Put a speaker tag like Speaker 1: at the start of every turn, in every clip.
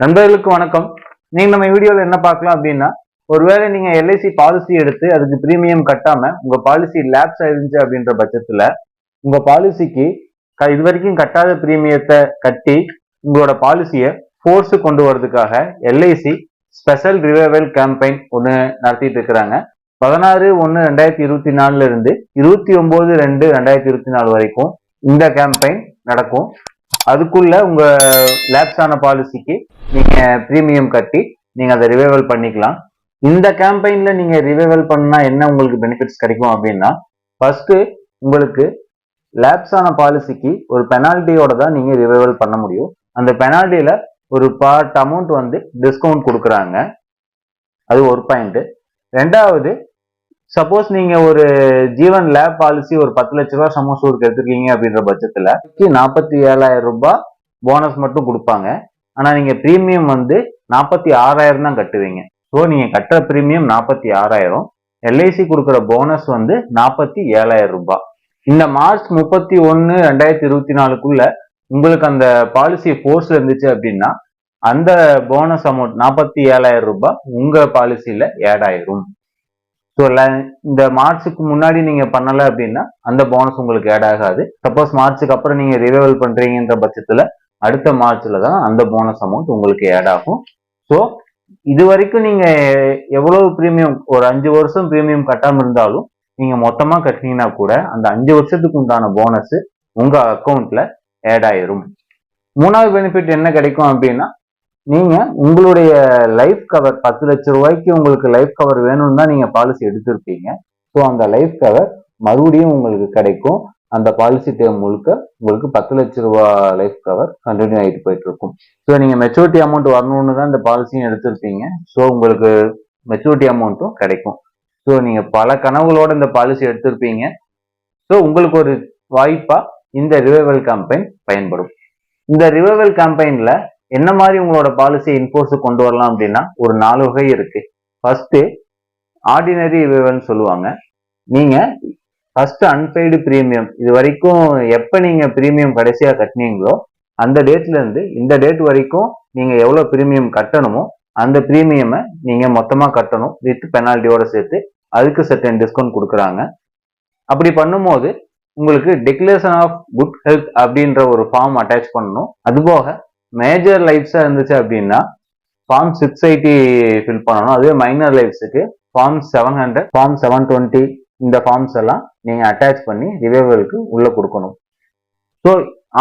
Speaker 1: நண்பர்களுக்கு வணக்கம். நீங்க நம்ம வீடியோல என்ன பார்க்கலாம் அப்படின்னா, ஒருவேளை நீங்க எல்ஐசி பாலிசி எடுத்து அதுக்கு பிரீமியம் கட்டாம உங்க பாலிசி லேப்ஸ் ஆயிருந்துச்சு அப்படின்ற பட்சத்துல உங்க பாலிசிக்கு இது வரைக்கும் கட்டாத பிரீமியத்தை கட்டி உங்களோட பாலிசியை ஃபோர்ஸ் கொண்டு வரதுக்காக எல்ஐசி ஸ்பெஷல் ரிவைவல் கேம்பெயின் ஒன்று நடத்திட்டு இருக்கிறாங்க. 16/1/2024 இருந்து 29/2/2024 வரைக்கும் இந்த கேம்பெயின் நடக்கும். அதுக்குள்ள உங்க லேப்ஸ் ஆன பாலிசிக்கு நீங்க பிரீமியம் கட்டி நீங்க அதை ரிவைவல் பண்ணிக்கலாம். இந்த கேம்பெயின்ல நீங்க ரிவைவல் பண்ணா என்ன உங்களுக்கு பெனிஃபிட்ஸ் கிடைக்கும் அப்படின்னா, ஃபர்ஸ்ட் உங்களுக்கு லேப்ஸ் ஆன பாலிசிக்கு ஒரு பெனால்ட்டியோட தான் நீங்க ரிவைவல் பண்ண முடியும். அந்த பெனால்ட்டியில ஒரு பார்ட் அமௌண்ட் டிஸ்கவுண்ட் கொடுக்குறாங்க. அது ஒரு பாயிண்ட். ரெண்டாவது, சப்போஸ் நீங்க ஒரு ஜீவன் லேப் பாலிசி ஒரு 10 லட்ச ரூபாய் சமூசூருக்கு எடுத்துருக்கீங்க அப்படின்ற பட்சத்துல 47,000 ரூபாய் போனஸ் மட்டும் கொடுப்பாங்க. ஆனா நீங்க பிரீமியம் 46,000 தான் கட்டுவீங்க. ஸோ நீங்க கட்டுற பிரீமியம் 46,000, எல்ஐசி கொடுக்குற போனஸ் 47,000 ரூபாய். இந்த மார்ச் 31/2024 உங்களுக்கு அந்த பாலிசி ஃபோர்ஸ்ல இருந்துச்சு அப்படின்னா அந்த போனஸ் அமௌண்ட் 47,000 ரூபாய் உங்க பாலிசியில ஆட் ஆயிரும். ஸோ இந்த மார்ச்சுக்கு முன்னாடி நீங்க பண்ணல அப்படின்னா அந்த போனஸ் உங்களுக்கு ஆட் ஆகாது. சப்போஸ் மார்ச்சுக்கு அப்புறம் நீங்க ரிவைவல் பண்றீங்கன்ற பட்சத்துல அடுத்த மார்ச்ல தான் அந்த போனஸ் அமௌண்ட் உங்களுக்கு ஆட் ஆகும். ஸோ இது வரைக்கும் நீங்க எவ்வளவு பிரீமியம், ஒரு 5 வருஷம் பிரீமியம் கட்டாம இருந்தாலும் நீங்க மொத்தமா கட்டினீங்கன்னா கூட அந்த 5 வருஷத்துக்கு உண்டான போனஸ் உங்க அக்கௌண்ட்ல ஆட் ஆயிரும். மூணாவது பெனிஃபிட் என்ன கிடைக்கும் அப்படின்னா, நீங்க உங்களுடைய லைஃப் கவர் 10 லட்ச ரூபாய்க்கு உங்களுக்கு லைஃப் கவர் வேணும்னு தான் நீங்க பாலிசி எடுத்திருப்பீங்க. ஸோ அந்த லைஃப் கவர் மறுபடியும் உங்களுக்கு கிடைக்கும். அந்த பாலிசி டேர்ம் முழுக்க உங்களுக்கு 10 லட்ச ரூபாய் லைஃப் கவர் கண்டினியூ ஆகிட்டு போயிட்டு இருக்கும். ஸோ நீங்க மெச்சூரிட்டி அமௌண்ட் வரணும்னு தான் இந்த பாலிசியும் எடுத்திருப்பீங்க. ஸோ உங்களுக்கு மெச்சூரிட்டி அமௌண்ட்டும் கிடைக்கும். ஸோ நீங்க பல கனவுகளோட இந்த பாலிசி எடுத்திருப்பீங்க. ஸோ உங்களுக்கு ஒரு வாய்ப்பா இந்த ரிவைவல் கேம்பெயின் பயன்படும். இந்த ரிவைவல் கேம்பெயின்ல என்ன மாதிரி உங்களோட பாலிசியை இன்போர்ஸ் கொண்டு வரலாம் அப்படின்னா ஒரு 4 வகை இருக்கு. ஃபர்ஸ்ட் ஆர்டினரி ரிவைவல்னு சொல்லுவாங்க. நீங்க ஃபர்ஸ்ட் அன்பெய்டு பிரீமியம், இது வரைக்கும் எப்ப நீங்க பிரீமியம் கடைசியா கட்டினீங்களோ அந்த டேட்ல இருந்து இந்த டேட் வரைக்கும் நீங்க எவ்வளவு பிரீமியம் கட்டணுமோ அந்த பிரீமியமை நீங்க மொத்தமா கட்டணும் வித் பெனால்ட்டியோட சேர்த்து. அதுக்கு சர்டன் டிஸ்கவுண்ட் கொடுக்குறாங்க. அப்படி பண்ணும்போது உங்களுக்கு டிக்ளரேஷன் ஆஃப் குட் ஹெல்த் அப்படின்ற ஒரு ஃபார்ம் அட்டாச் பண்ணணும். அதுபோக மேஜர் லைஃப்ஸா இருந்துச்சு அப்படின்னா ஃபார்ம் 680 ஃபில் பண்ணணும். அதுவே மைனர் லைஃப்ஸுக்கு ஃபார்ம் 700, ஃபார்ம் 720 இந்த ஃபார்ம்ஸ் எல்லாம் நீங்க அட்டாச் பண்ணி ரிவைவலுக்கு உள்ள கொடுக்கணும். ஸோ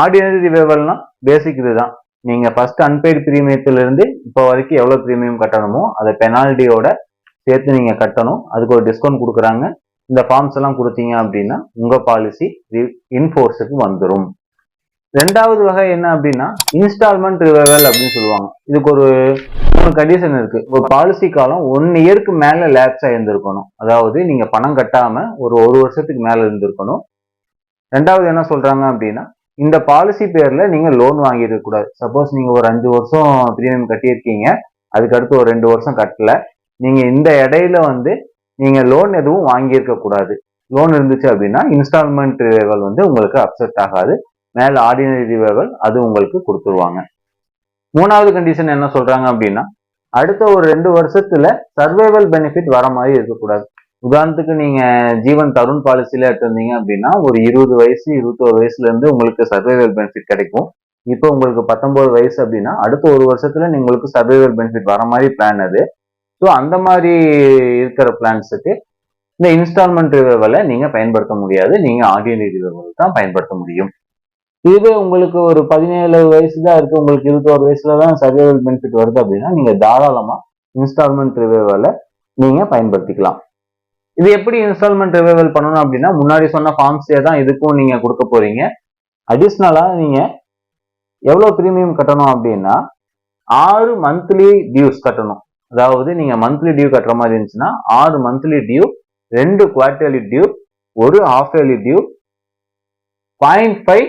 Speaker 1: ஆர்டினரி ரிவைவல்னா பேசிக் இதுதான். நீங்க ஃபர்ஸ்ட் அன்பெய்டு பிரீமியத்துல இருந்து இப்போ வரைக்கும் எவ்வளவு பிரீமியம் கட்டணுமோ அதை பெனால்ட்டியோட சேர்த்து நீங்க கட்டணும். அதுக்கு ஒரு டிஸ்கவுண்ட் கொடுக்குறாங்க. இந்த ஃபார்ம்ஸ் எல்லாம் கொடுத்தீங்க அப்படின்னா உங்க பாலிசி இன்ஃபோர்ஸுக்கு வந்துடும். ரெண்டாவது வகை என்ன அப்படின்னா இன்ஸ்டால்மெண்ட் ரிவைவல் அப்படின்னு சொல்லுவாங்க. இதுக்கு ஒரு 3 கண்டிஷன் இருக்கு. ஒரு பாலிசி காலம் 1 இயருக்கு மேல லேப்ஸ் ஆயிருந்திருக்கணும். அதாவது நீங்க பணம் கட்டாம ஒரு வருஷத்துக்கு மேல இருந்திருக்கணும். ரெண்டாவது என்ன சொல்றாங்க அப்படின்னா, இந்த பாலிசி பேர்ல நீங்க லோன் வாங்கியிருக்க கூடாது. சப்போஸ் நீங்க ஒரு 5 வருஷம் பிரீமியம் கட்டியிருக்கீங்க, அதுக்கு அடுத்து ஒரு 2 வருஷம் கட்டல, நீங்க இந்த இடையில நீங்க லோன் எதுவும் வாங்கியிருக்க கூடாது. லோன் இருந்துச்சு அப்படின்னா இன்ஸ்டால்மெண்ட் ரிவைவல் உங்களுக்கு அப்செட் ஆகாது. மேல ஆர்டினரி ரிவைவல் அது உங்களுக்கு கொடுத்துருவாங்க. மூணாவது கண்டிஷன் என்ன சொல்றாங்க அப்படின்னா, அடுத்த ஒரு 2 வருஷத்துல சர்வைவல் பெனிஃபிட் வர மாதிரி இருக்கக்கூடாது. உதாரணத்துக்கு நீங்க ஜீவன் தருண் பாலிசியில எடுத்திருந்தீங்க அப்படின்னா ஒரு 20 வயசு 21 வயசுல இருந்து உங்களுக்கு சர்வைவல் பெனிஃபிட் கிடைக்கும். இப்போ உங்களுக்கு 19 வயசு அப்படின்னா அடுத்த ஒரு வருஷத்துல உங்களுக்கு சர்வைவல் பெனிஃபிட் வர மாதிரி பிளான் அது. ஸோ அந்த மாதிரி இருக்கிற பிளான்ஸுக்கு இந்த இன்ஸ்டால்மெண்ட் ரிவைவலை நீங்க பயன்படுத்த முடியாது. நீங்க ஆர்டினரி ரிவைவல் தான் பயன்படுத்த முடியும். இதுவே உங்களுக்கு ஒரு 17 வயசு தான் இருக்கு, உங்களுக்கு 21 வயசுல தான் சர்வைவல் பெனிஃபிட் வருது அப்படின்னா நீங்க தாராளமா இன்ஸ்டால்மெண்ட் ரிவைவலை நீங்க பயன்படுத்திக்கலாம். இது எப்படி இன்ஸ்டால்மெண்ட் ரிவைவல் பண்ணணும் அப்படின்னா, முன்னாடி சொன்ன ஃபார்ம்ஸே தான் இதுக்கும் நீங்க கொடுக்க போறீங்க. அடிஷ்னலா நீங்க எவ்வளவு பிரீமியம் கட்டணும் அப்படின்னா 6 மந்த்லி டியூஸ் கட்டணும். அதாவது நீங்க மந்த்லி டியூ கட்டுற மாதிரி இருந்துச்சுன்னா 6 monthly due, 2 quarterly due, 1 half yearly due, 0.5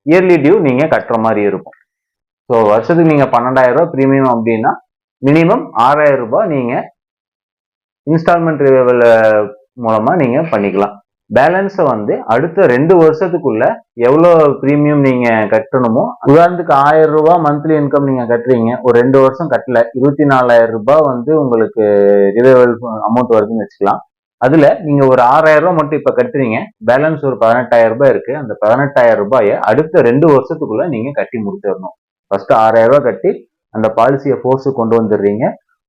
Speaker 1: yearly due நீங்க கட்டுற மாதிரி இருக்கும். ஸோ வருஷத்துக்கு நீங்க 12,000 ரூபாய் பிரீமியம் அப்படின்னா மினிமம் 6,000 ரூபாய் நீங்க இன்ஸ்டால்மெண்ட் ரிவைவல் மூலமா நீங்க பண்ணிக்கலாம். பேலன்ஸை வந்து அடுத்த 2 வருஷத்துக்குள்ள எவ்வளவு பிரீமியம் நீங்க கட்டணுமோ, உதாரணத்துக்கு 1000 ரூபாய் மந்த்லி இன்கம் நீங்க கட்டுறீங்க, ஒரு 2 வருஷம் கட்டல, 24,000 ரூபாய் வந்து உங்களுக்கு ரிவைவல் அமௌண்ட் வருதுன்னு வச்சுக்கலாம். அதுல நீங்க ஒரு 6,000 ரூபாய் மட்டும் இப்ப கட்டுறீங்க, பேலன்ஸ் ஒரு 18,000 ரூபாய் இருக்கு. அந்த 18,000 ரூபாயை அடுத்த 2 வருஷத்துக்குள்ள நீங்க கட்டி முடிச்சிடணும். ஃபர்ஸ்ட் 6,000 ரூபாய் கட்டி அந்த பாலிசியை ஃபோர்ஸுக்கு கொண்டு வந்துடுறீங்க.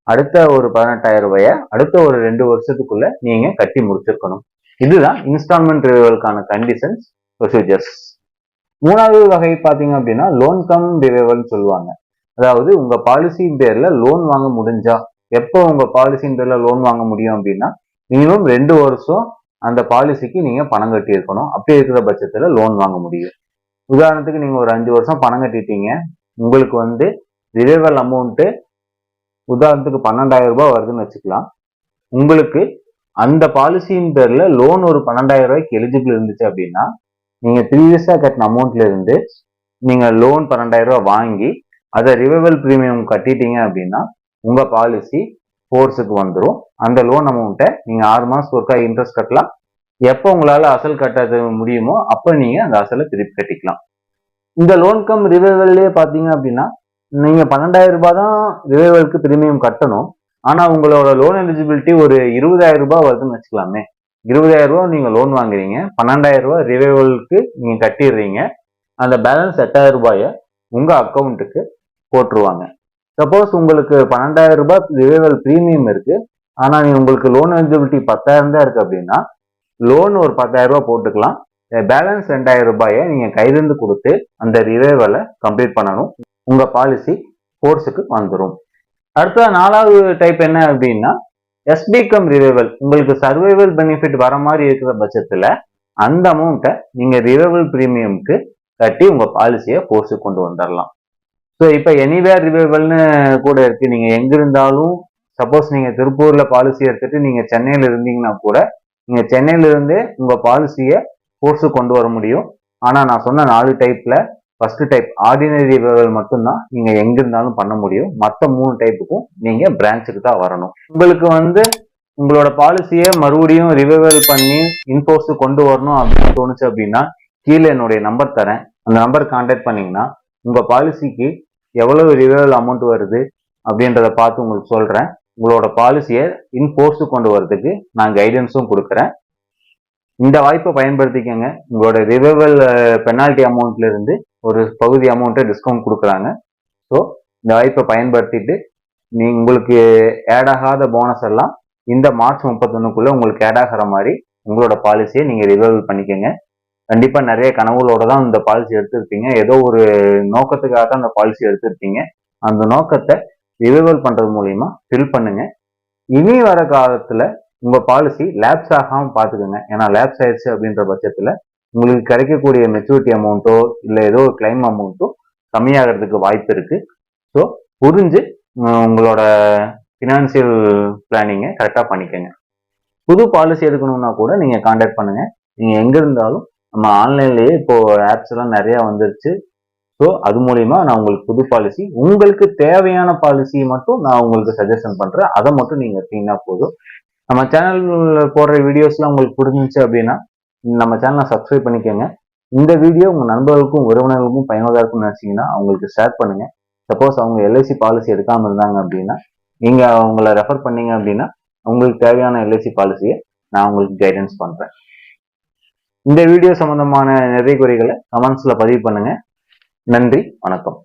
Speaker 1: அடுத்த ஒரு 18,000 ரூபாயை அடுத்த ஒரு 2 வருஷத்துக்குள்ள நீங்க கட்டி முடிச்சிருக்கணும். இதுதான் இன்ஸ்டால்மெண்ட் ரிவைவலுக்கான கண்டிஷன்ஸ், ப்ரொசீஜர்ஸ். 3வது வகை பாத்தீங்க அப்படின்னா லோன் கம் ரிவைவல் சொல்லுவாங்க. அதாவது உங்க பாலிசியின் பேர்ல லோன் வாங்க முடிஞ்சா, எப்போ உங்க பாலிசியின் பேர்ல லோன் வாங்க முடியும் அப்படின்னா, மினிமம் 2 வருஷம் அந்த பாலிசிக்கு நீங்க பணம் கட்டி இருக்கணும். அப்படி இருக்கிற பட்சத்துல லோன் வாங்க முடியும். உதாரணத்துக்கு நீங்க ஒரு 5 வருஷம் பணம் கட்டிட்டீங்க, உங்களுக்கு வந்து ரிவைவல் அமௌண்ட் உதாரணத்துக்கு 12,000 ரூபாய் வருதுன்னு வச்சுக்கலாம். உங்களுக்கு அந்த பாலிசியின் பேர்ல லோன் ஒரு 12,000 ரூபாய்க்கு எலிஜிபிள் இருந்துச்சு அப்படின்னா, நீங்க ப்ரீவியஸா கட்டின அமௌண்ட்ல இருந்து நீங்க லோன் 12,000 ரூபாய் வாங்கி அதை ரிவைவல் பிரீமியம் கட்டிட்டீங்க அப்படின்னா உங்க பாலிசி ஃபோர்ஸுக்கு வந்துடும். அந்த லோன் அமௌண்ட்டை நீங்க 6 மாசம் ஒருக்கா இன்ட்ரெஸ்ட் கட்டலாம். எப்போ உங்களால அசல் கட்ட முடியுமோ அப்போ நீங்க அந்த அசலை திருப்பி கட்டிக்கலாம். இந்த லோன் கம் ரிவைவல்லே பாத்தீங்க அப்படின்னா, நீங்க 12,000 ரூபாய் தான் ரிவைவலுக்கு பிரீமியம் கட்டணும். ஆனா உங்களோட லோன் எலிஜிபிலிட்டி ஒரு 20,000 ரூபாய் வருதுன்னு வச்சுக்கலாமே. 20,000 ரூபாய் நீங்க லோன் வாங்குறீங்க, 12,000 ரூபாய் ரிவைவலுக்கு நீங்க கட்டிடுறீங்க. அந்த பேலன்ஸ் 8,000 ரூபாயை உங்க அக்கௌண்ட்டுக்கு போட்டுருவாங்க. சப்போஸ் உங்களுக்கு 12,000 ரூபாய் ரிவைவல் பிரீமியம் இருக்கு, ஆனா உங்களுக்கு லோன் எலிஜிபிலிட்டி 10,000 தான் இருக்கு அப்படின்னா, லோன் ஒரு 10,000 ரூபாய் போட்டுக்கலாம். பேலன்ஸ் 2,000 ரூபாயை நீங்க கையிலிருந்து கொடுத்து அந்த ரிவைவலை கம்ப்ளீட் பண்ணணும். உங்க பாலிசி ஃபோர்ஸுக்கு வந்துடும். அடுத்த 4வது டைப் என்ன அப்படின்னா எஸ்பி கம் ரிவைவல். உங்களுக்கு சர்வைவல் பெனிஃபிட் வர மாதிரி இருக்கிற பட்சத்துல அந்த அமௌண்ட்டை நீங்க ரிவைவல் பிரீமியம்க்கு கட்டி உங்க பாலிசியை ஃபோர்ஸுக்கு கொண்டு வந்துடலாம். ஸோ இப்போ எனிவேர் ரிவைவல்னு கூட இருக்கு. நீங்க எங்க இருந்தாலும், சப்போஸ் நீங்க திருப்பூர்ல பாலிசி எடுத்துட்டு நீங்க சென்னையில இருந்தீங்கன்னா கூட நீங்க சென்னையில இருந்தே உங்க பாலிசியை ஃபோர்ஸுக்கு கொண்டு வர முடியும். ஆனா நான் சொன்ன 4 டைப்ல ஃபர்ஸ்ட் டைப் ஆர்டினரி ரிவைவல் மட்டும்தான் நீங்க எங்க இருந்தாலும் பண்ண முடியும். மற்ற 3 டைப்புக்கும் நீங்க பிரான்ச்சுக்கு தான் வரணும். உங்களுக்கு வந்து உங்களோட பாலிசியை மறுபடியும் ரிவைவல் பண்ணி இன்ஃபோர்ஸ் கொண்டு வரணும் அப்படின்னு தோணுச்சு அப்படின்னா, கீழே என்னுடைய நம்பர் தரேன். அந்த நம்பர் கான்டாக்ட் பண்ணீங்கன்னா உங்க பாலிசிக்கு எவ்வளவு ரிவைவல் அமௌண்ட் வருது அப்படின்றத பார்த்து உங்களுக்கு சொல்றேன். உங்களோட பாலிசியை இன்ஃபோர்ஸ் கொண்டு வரதுக்கு நான் கைடன்ஸும் கொடுக்குறேன். இந்த வாய்ப்பை பயன்படுத்திக்கங்க. உங்களோட ரிவைவல் பெனால்டி அமௌண்ட்ல இருந்து ஒரு பகுதி அமௌண்ட்டை டிஸ்கவுண்ட் கொடுக்குறாங்க. ஸோ இந்த வாய்ப்பை பயன்படுத்திட்டு உங்களுக்கு ஆட் ஆகாத போனஸ் எல்லாம் இந்த மார்ச் 31க்குள்ள உங்களுக்கு ஆட் ஆகிற மாதிரி உங்களோட பாலிசியை நீங்க ரிவைவல் பண்ணிக்கோங்க. கண்டிப்பா நிறைய கனவுகளோட தான் இந்த பாலிசி எடுத்திருப்பீங்க. ஏதோ ஒரு நோக்கத்துக்காக தான் அந்த பாலிசி எடுத்திருப்பீங்க. அந்த நோக்கத்தை ரிவைவல் பண்றது மூலியமா ஃபில் பண்ணுங்க. இனி வர காலத்துல உங்க பாலிசி லேப்ஸ் ஆகாம பாத்துக்கோங்க. ஏன்னா லேப்ஸ் ஆயிடுச்சு அப்படின்ற பட்சத்துல உங்களுக்கு கிடைக்கக்கூடிய மெச்சூரிட்டி அமௌண்ட்டோ இல்லை ஏதோ ஒரு கிளைம் அமௌண்ட்டோ கம்மியாகிறதுக்கு வாய்ப்பு இருக்கு. ஸோ புரிஞ்சு உங்களோட ஃபினான்சியல் பிளானிங்கை கரெக்டாக பண்ணிக்கோங்க. புது பாலிசி எடுக்கணும்னா கூட நீங்க கான்டாக்ட் பண்ணுங்க. நீங்க எங்க இருந்தாலும் நம்ம ஆன்லைன்லயே இப்போ ஆப்ஸ் எல்லாம் நிறைய வந்துருச்சு. ஸோ அது மூலியமா நான் உங்களுக்கு புது பாலிசி, உங்களுக்கு தேவையான பாலிசி மட்டும் நான் உங்களுக்கு சஜஷன் பண்றேன். அதை மட்டும் நீங்க எடுத்தீங்கன்னா போதும். நம்ம சேனல்ல போடுற வீடியோஸ்லாம் உங்களுக்கு புரிஞ்சிச்சு அப்படின்னா நம்ம சேனலை சப்ஸ்கிரைப் பண்ணிக்கோங்க. இந்த வீடியோ உங்க நண்பர்களுக்கும் உறவினர்களுக்கும் பயனுள்ளதா இருக்கும்னு நினைச்சீங்கன்னா அவங்களுக்கு ஷேர் பண்ணுங்க. சப்போஸ் அவங்க எல்ஐசி பாலிசி எடுக்காம இருந்தாங்க அப்படின்னா நீங்க அவங்கள ரெஃபர் பண்ணீங்க அப்படின்னா உங்களுக்கு தேவையான எல்ஐசி பாலிசியை நான் உங்களுக்கு கைடன்ஸ் பண்றேன். இந்த வீடியோ சம்பந்தமான நிறைய குறைகளை கமெண்ட்ஸ்ல பதிவு பண்ணுங்க. நன்றி, வணக்கம்.